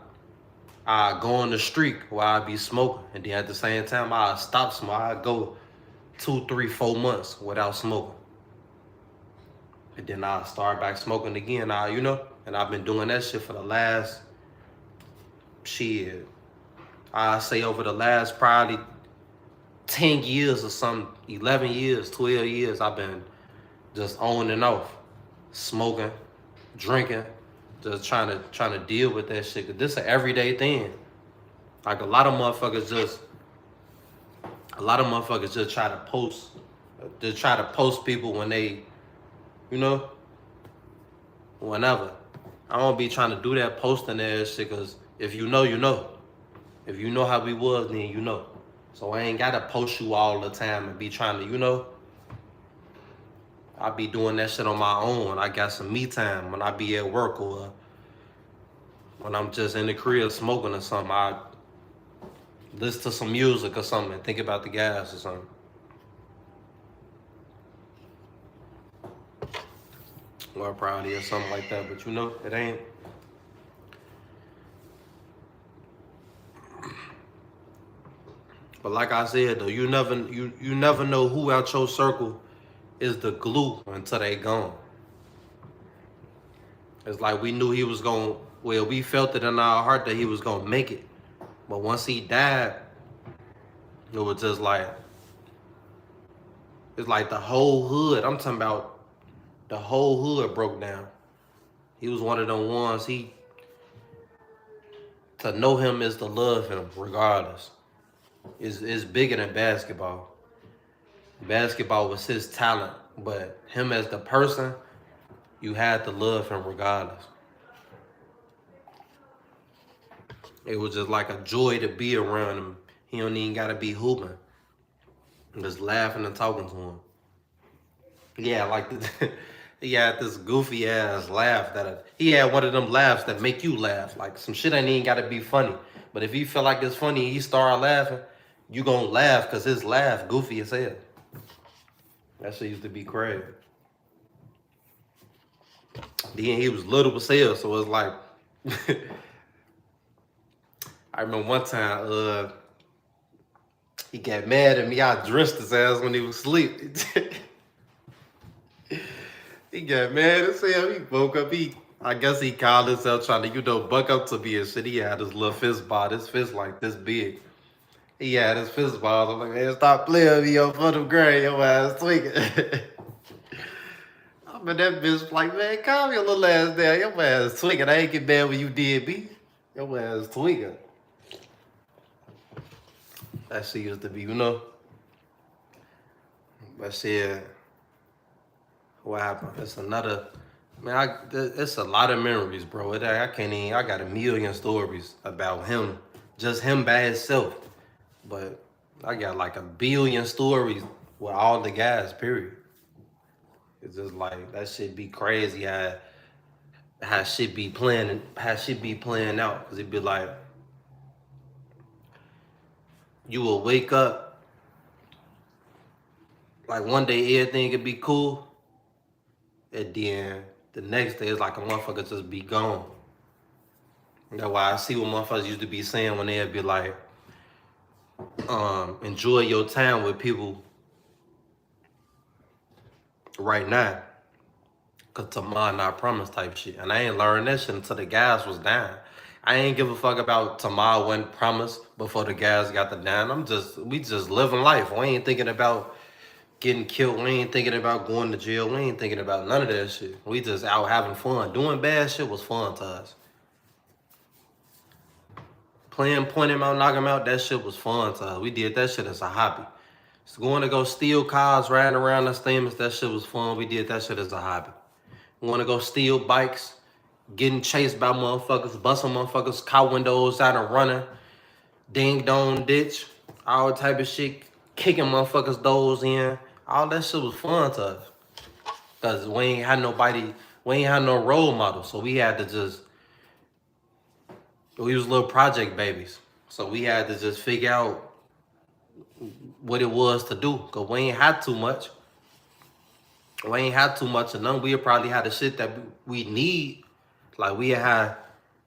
go on the streak where I be smoking. And then at the same time I stop smoking. I go 2, 3, 4 months without smoking. And then I start back smoking again. And I've been doing that shit for the last shit. I say over the last probably 10 years or something, 11 years, 12 years, I've been just on and off, smoking, drinking, just trying to deal with that shit. 'Cause this is an everyday thing. Like a lot of motherfuckers just try to post people when they, you know, whenever. I don't be trying to do that posting that shit, cause if you know, you know. If you know how we was, then you know. So I ain't gotta post you all the time and be trying to, I be doing that shit on my own when I got some me time, when I be at work or when I'm just in the crib smoking or something. I listen to some music or something and think about the guys or something. Or probably or something like that, but it ain't. But like I said though, you never know who out your circle is the glue until they gone. It's like we knew he was going. Well, we felt it in our heart that he was gonna make it. But once he died, it was just like it's like the whole hood. I'm talking about the whole hood broke down. He was one of them ones. To know him is to love him, regardless. It's bigger than basketball. Basketball was his talent, but him as the person, you had to love him regardless. It was just like a joy to be around him. He don't even gotta be hooping. I'm just laughing and talking to him. Yeah, like he had this goofy ass laugh he had one of them laughs that make you laugh. Like some shit ain't even gotta be funny. But if you feel like it's funny and he start laughing, you gonna laugh because his laugh goofy as hell. That shit used to be crazy. Then he was little as hell, so it's like I remember one time he got mad at me. I dressed his ass when he was asleep. He got mad as hell. He woke up. I guess he called himself trying to, buck up to me and shit. He had his little fist ball. His fist like this big. He had his fist balls. I'm like, man, stop playing with me, yo, for the grade. Your ass tweaking. I mean, that bitch like, man, calm your little ass down. Your ass tweaking. I ain't get mad when you did me. Your ass tweaking. That shit used to be, But shit, what happened? It's another, man, it's a lot of memories, bro. I can't even, I got a million stories about him. Just him by himself. But I got like a billion stories with all the guys, period. It's just like, that shit be crazy how shit be playing out. Cause it'd be like, you will wake up, like one day everything could be cool, and then the next day it's like a motherfucker just be gone. That's why I see what motherfuckers used to be saying when they'd be like, enjoy your time with people right now. Cause tomorrow not promised type shit. And I ain't learned that shit until the gas was down. I ain't give a fuck about tomorrow wasn't promised before the gas got the down. We just living life. We ain't thinking about getting killed. We ain't thinking about going to jail. We ain't thinking about none of that shit. We just out having fun. Doing bad shit was fun to us. Playing point him out, knock him out, that shit was fun to us. We did that shit as a hobby. So going to go steal cars, riding around the steamers, that shit was fun. We did that shit as a hobby. We want to go steal bikes, getting chased by motherfuckers, busting motherfuckers' car windows out and running, ding dong ditch, all type of shit, kicking motherfuckers' doors in. All that shit was fun to us. Cause we ain't had nobody, we ain't had no role model. So we had to just, we was little project babies. So we had to just figure out what it was to do. Cause we ain't had too much. We ain't had too much of none. We probably had the shit that we need. Like we had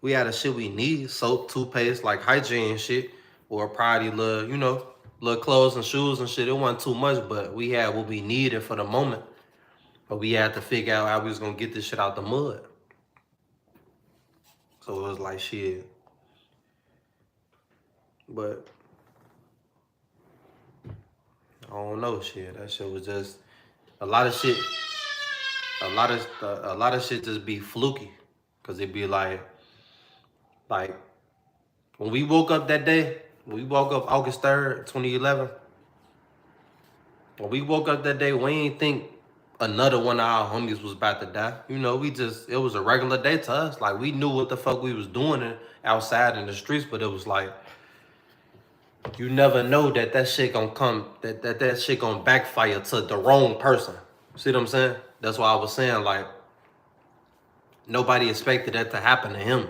the shit we need, soap, toothpaste, like hygiene and shit, or probably little, little clothes and shoes and shit. It wasn't too much, but we had what we needed for the moment. But we had to figure out how we was gonna get this shit out the mud. So it was like shit. But I don't know, shit. That shit was just a lot of shit. A lot of shit just be fluky, cause it be like when we woke up that day, when we woke up August 3rd, 2011. When we woke up that day, we ain't think another one of our homies was about to die. It was a regular day to us. Like, we knew what the fuck we was doing outside in the streets, but it was like, you never know that shit gonna come, that shit gonna backfire to the wrong person. See what I'm saying? That's why I was saying, like, nobody expected that to happen to him.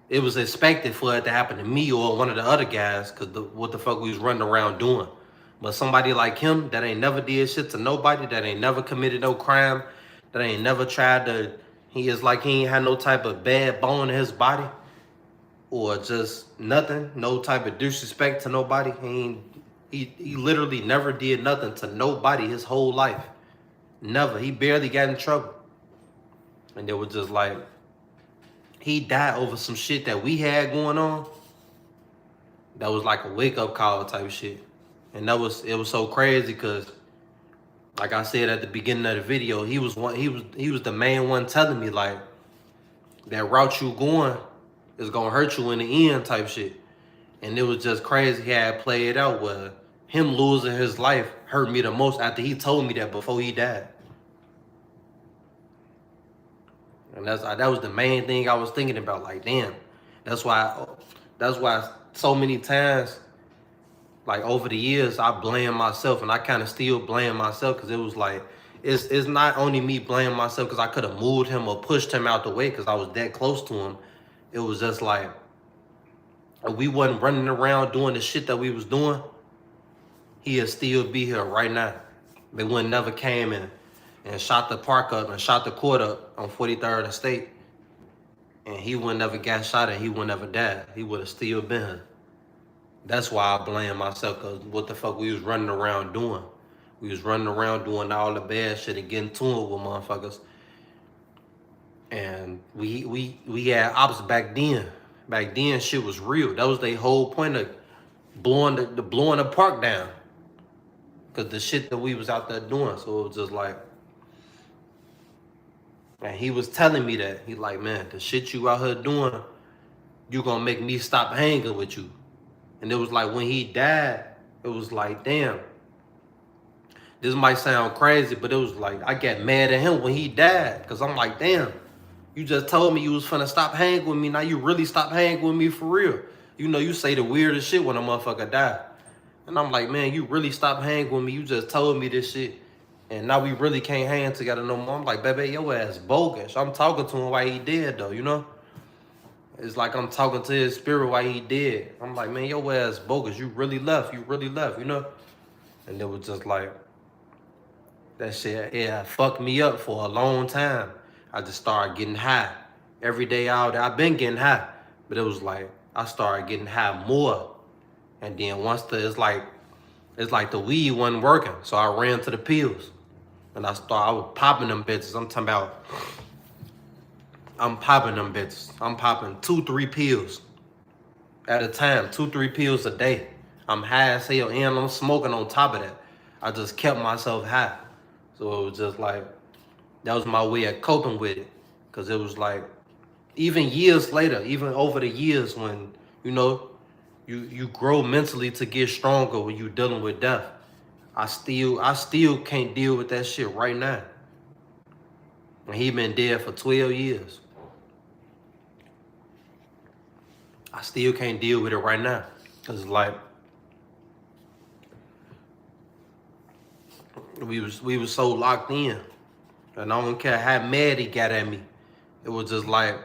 It was expected for it to happen to me or one of the other guys, because what the fuck we was running around doing. But somebody like him that ain't never did shit to nobody, that ain't never committed no crime, that ain't never tried to, he ain't had no type of bad bone in his body or just nothing, no type of disrespect to nobody. He literally never did nothing to nobody his whole life. Never. He barely got in trouble. And it was just like, he died over some shit that we had going on. That was like a wake-up call type shit. And it was so crazy because, like I said at the beginning of the video, he was the main one telling me, like, that route you going is gonna hurt you in the end type shit. And it was just crazy how it played out where him losing his life hurt me the most after he told me that before he died. And that was the main thing I was thinking about. Like, damn, that's why so many times, like, over the years, I blame myself, and I kind of still blame myself, because it was like, it's not only me blaming myself because I could have moved him or pushed him out the way because I was that close to him. It was just like, if we wasn't running around doing the shit that we was doing, he'd still be here right now. They would never came in and shot the park up and shot the court up on 43rd and State. And he would never got shot and he would never died. He would have still been here. That's why I blame myself, because what the fuck we was running around doing. We was running around doing all the bad shit and getting to it with motherfuckers. And we had ops back then. Back then, shit was real. That was their whole point of blowing the park down. Because the shit that we was out there doing. So it was just like, and he was telling me that. He like, man, the shit you out here doing, you gonna make me stop hanging with you. And it was like, when he died, it was like, damn. This might sound crazy, but it was like, I got mad at him when he died. Because I'm like, damn, you just told me you was finna stop hanging with me. Now you really stop hanging with me for real. You say the weirdest shit when a motherfucker die. And I'm like, man, you really stopped hanging with me. You just told me this shit. And now we really can't hang together no more. I'm like, baby, your ass bogus. I'm talking to him while he dead, though, It's like I'm talking to his spirit while he dead. I'm like, man, your ass bogus. You really left. And it was just like, that shit, yeah, fucked me up for a long time. I just started getting high. Every day out there, I've been getting high. But it was like, I started getting high more. And then once it's like the weed wasn't working. So I ran to the pills. And I was popping them bitches. I'm popping them bitches. I'm popping 2-3 pills at a time. 2-3 pills a day. I'm high as hell and I'm smoking on top of that. I just kept myself high. So it was just like, that was my way of coping with it. Because it was like, even years later, even over the years when, you grow mentally to get stronger when you dealing with death. I still can't deal with that shit right now. And he been dead for 12 years. I still can't deal with it right now. Cause like we was so locked in. And I don't care how mad he got at me. It was just like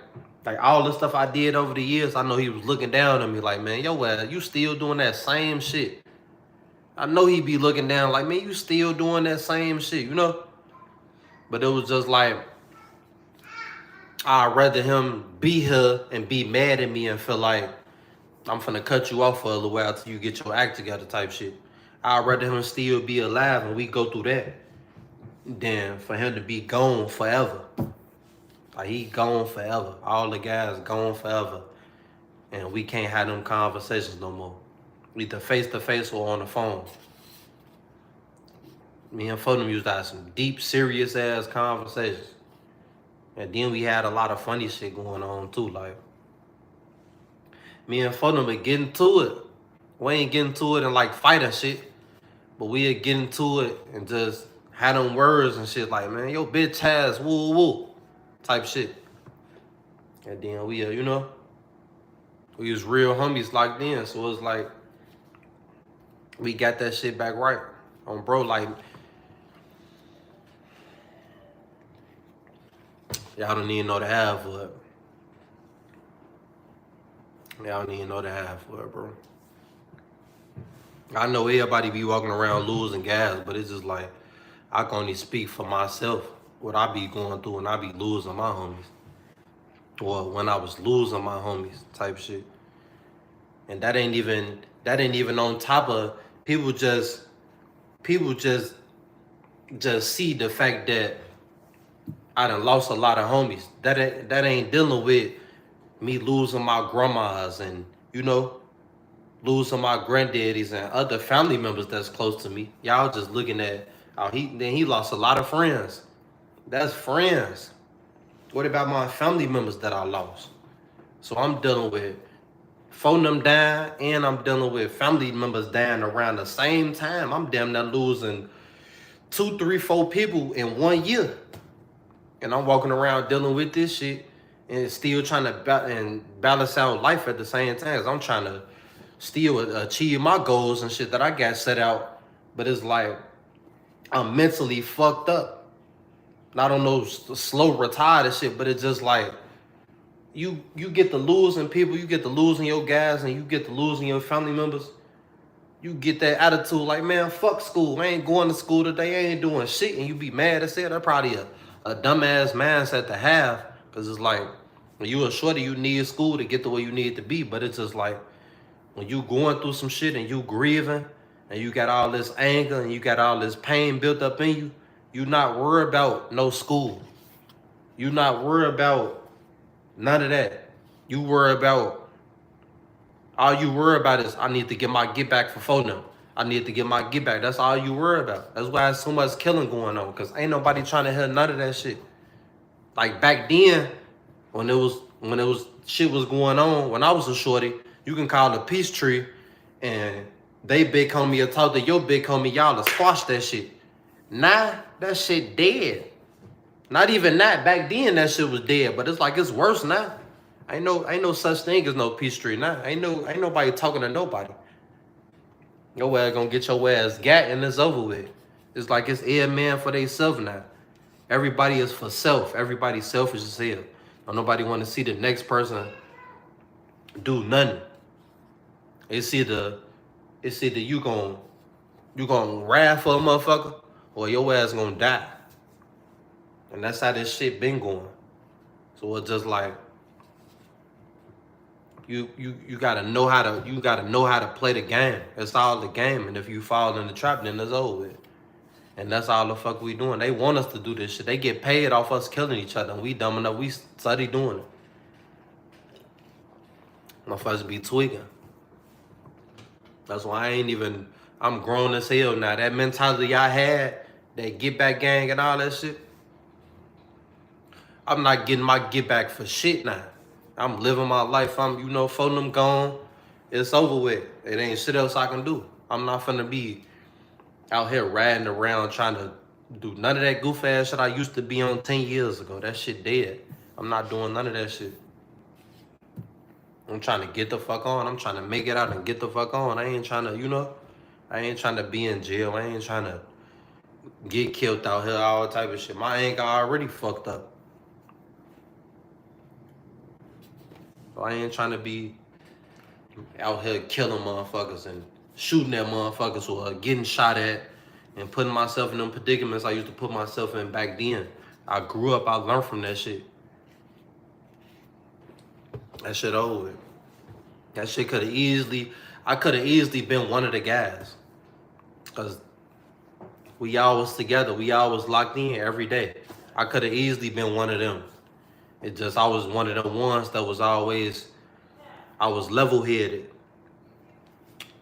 all the stuff I did over the years, I know he was looking down at me like, man, yo ass, you still doing that same shit. I know he be looking down like, man, you still doing that same shit, you know? But it was just like, I'd rather him be here and be mad at me and feel like I'm finna cut you off for a little while till you get your act together type shit. I'd rather him still be alive and we go through that than for him to be gone forever. Like he gone forever. All the guys gone forever. And we can't have them conversations no more. Either face to face or on the phone. Me and Foden used to have some deep, serious ass conversations. And then we had a lot of funny shit going on too. Like me and Foden would get into it. We ain't getting to it and like fighting shit. But we'd get into it and just had them words and shit like, man, yo bitch ass, woo woo type shit. And then we you know, we was real homies locked in, so it was like we got that shit back right. On bro, like y'all don't even know the half for it. Y'all don't even know the half for it, bro. I know everybody be walking around losing gas, but it's just like I can only speak for myself. What I be going through when I be losing my homies. Or when I was losing my homies type shit. And that ain't even on top of people just see the fact that I done lost a lot of homies. That ain't dealing with me losing my grandmas and, you know, losing my granddaddies and other family members that's close to me. Y'all just looking at he lost a lot of friends. That's friends. What about my family members that I lost? So I'm dealing with phone them down and I'm dealing with family members dying around the same time. I'm damn near losing 2, 3, 4 people in 1 year. And I'm walking around dealing with this shit and still trying to balance out life at the same time. 'Cause I'm trying to still achieve my goals and shit that I got set out. But it's like I'm mentally fucked up. Not on no slow retarded shit, but it's just like you get to losing people, you get to losing your guys, and you get to losing your family members. You get that attitude like, man, fuck school. I ain't going to school today. I ain't doing shit. And you be mad as hell. That's probably a dumbass mindset to have. Because it's like, when you a shorty, you need school to get to where you need to be. But it's just like, when you going through some shit and you grieving, and you got all this anger, and you got all this pain built up in you, you not worried about no school. You not worried about none of that. You worry about, all you worry about is, I need to get my get back for phone. I need to get my get back. That's all you worry about. That's why there's so much killing going on. Because ain't nobody trying to hear none of that shit. Like back then, when it was shit was going on, when I was a shorty, you can call the peace tree and they big homie will talk to your big homie, y'all will squash that shit. Nah, that shit dead. Not even that. Back then that shit was dead, but it's like it's worse now. Ain't no such thing as no peace tree now. Ain't nobody talking to nobody. Your ass gonna get your ass gat and it's over with. It's like it's every man for theyself now. Everybody is for self. Everybody's selfish as hell. Don't nobody want to see the next person do nothing. It's either you gonna ride for a motherfucker or your ass gonna die. And that's how this shit been going. So it's just like you gotta know how to play the game. It's all the game. And if you fall in the trap, then it's over with. And that's all the fuck we doing. They want us to do this shit. They get paid off us killing each other. And we dumb enough, we study doing it. Motherfuckers be tweaking. That's why I'm grown as hell now. That mentality I had, that get back gang and all that shit, I'm not getting my get back for shit now. I'm living my life. I'm, phone them gone. It's over with. It ain't shit else I can do. I'm not finna be out here riding around trying to do none of that goof ass shit I used to be on 10 years ago. That shit dead. I'm not doing none of that shit. I'm trying to get the fuck on. I'm trying to make it out and get the fuck on. I ain't trying to, I ain't trying to be in jail. I ain't trying to get killed out here, all type of shit. My ankle already fucked up. So I ain't trying to be out here killing motherfuckers and shooting at motherfuckers or getting shot at and putting myself in them predicaments I used to put myself in back then. I grew up, I learned from that shit. That shit over with. That shit I could have easily been one of the guys. Cause we all was together, we all was locked in every day. I could have easily been one of them. It just, I was one of the ones that was always, I was level headed.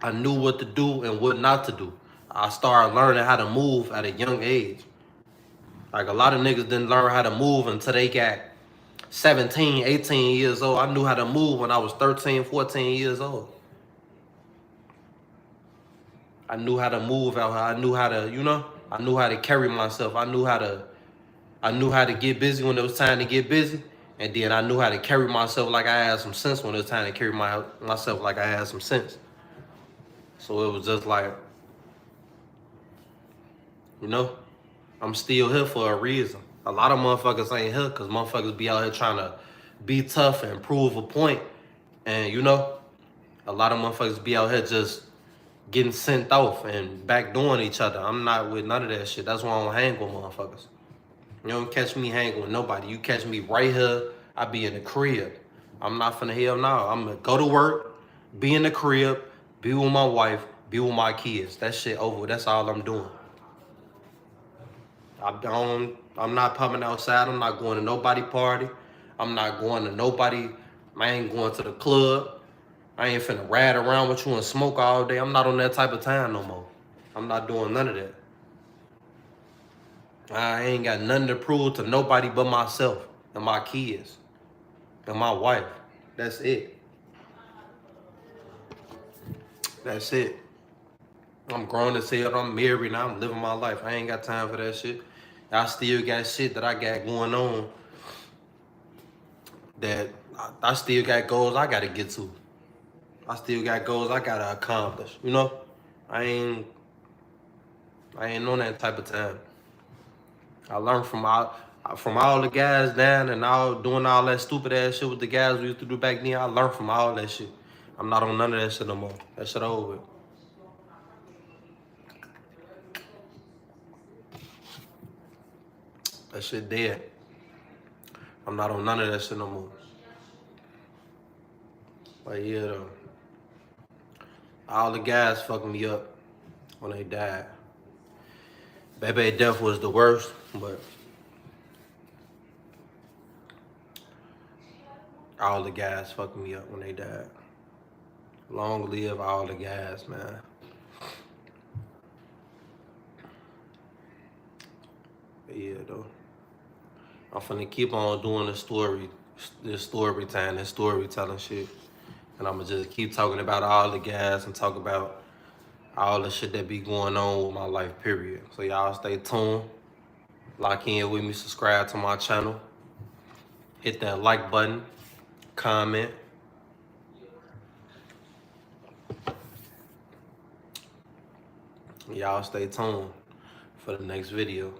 I knew what to do and what not to do. I started learning how to move at a young age. Like a lot of niggas didn't learn how to move until they got 17, 18 years old. I knew how to move when I was 13, 14 years old. I knew how to move out here. I knew how to, I knew how to carry myself. I knew how to get busy when it was time to get busy. And then I knew how to carry myself like I had some sense when it was time to carry myself like I had some sense. So it was just like, I'm still here for a reason. A lot of motherfuckers ain't here because motherfuckers be out here trying to be tough and prove a point. And a lot of motherfuckers be out here just getting sent off and backdooring each other. I'm not with none of that shit. That's why I don't hang with motherfuckers. You don't catch me hanging with nobody. You catch me right here, I be in the crib. I'm not finna hell no. I'm gonna go to work, be in the crib, be with my wife, be with my kids. That shit over. That's all I'm doing. I'm not coming outside. I'm not going to nobody party. I'm not going to nobody. I ain't going to the club. I ain't finna ride around with you and smoke all day. I'm not on that type of time no more. I'm not doing none of that. I ain't got nothing to prove to nobody but myself and my kids and my wife. That's it. That's it. I'm grown as hell. I'm married now. I'm living my life. I ain't got time for that shit. I still got shit that I got going on that I still got goals I gotta get to. I still got goals I gotta accomplish. I ain't on that type of time. I learned from all the guys down and all doing all that stupid ass shit with the guys we used to do back then. I learned from all that shit. I'm not on none of that shit no more. That shit over with. That shit dead. I'm not on none of that shit no more. But yeah, though. All the guys fucked me up when they died. Baby death was the worst, but all the guys fucked me up when they died. Long live all the guys, man. But yeah, though. I'm finna keep on doing this storytelling shit. And I'ma just keep talking about all the guys and talk about all the shit that be going on with my life, period. So y'all stay tuned. Lock in with me, subscribe to my channel. Hit that like button, comment. Y'all stay tuned for the next video.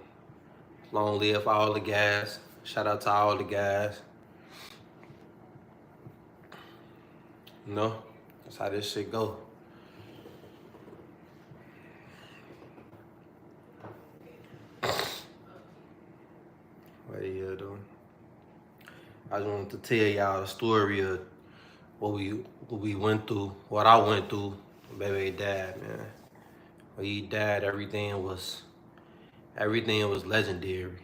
Long live all the guys. Shout out to all the guys. That's how this shit go. But yeah, though. I just wanted to tell y'all the story of what we went through, what I went through. Baby died, man. When he died, everything was legendary.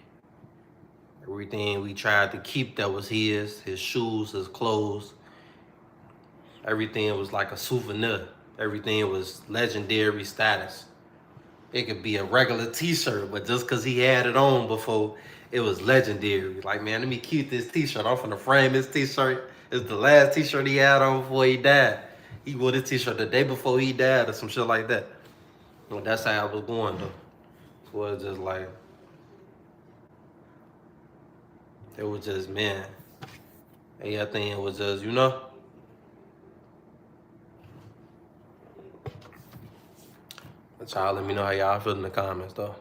Everything we tried to keep that was his shoes, his clothes, everything was like a souvenir. Everything was legendary status. It could be a regular t-shirt, but just cause he had it on before, it was legendary. Like, man, let me keep this t-shirt. I'm finna frame this t-shirt. It's the last t-shirt he had on before he died. He wore this t-shirt the day before he died or some shit like that. Well, that's how I was going though. So it was just like, it was just, man, everything was just, But y'all let me know how y'all feel in the comments though.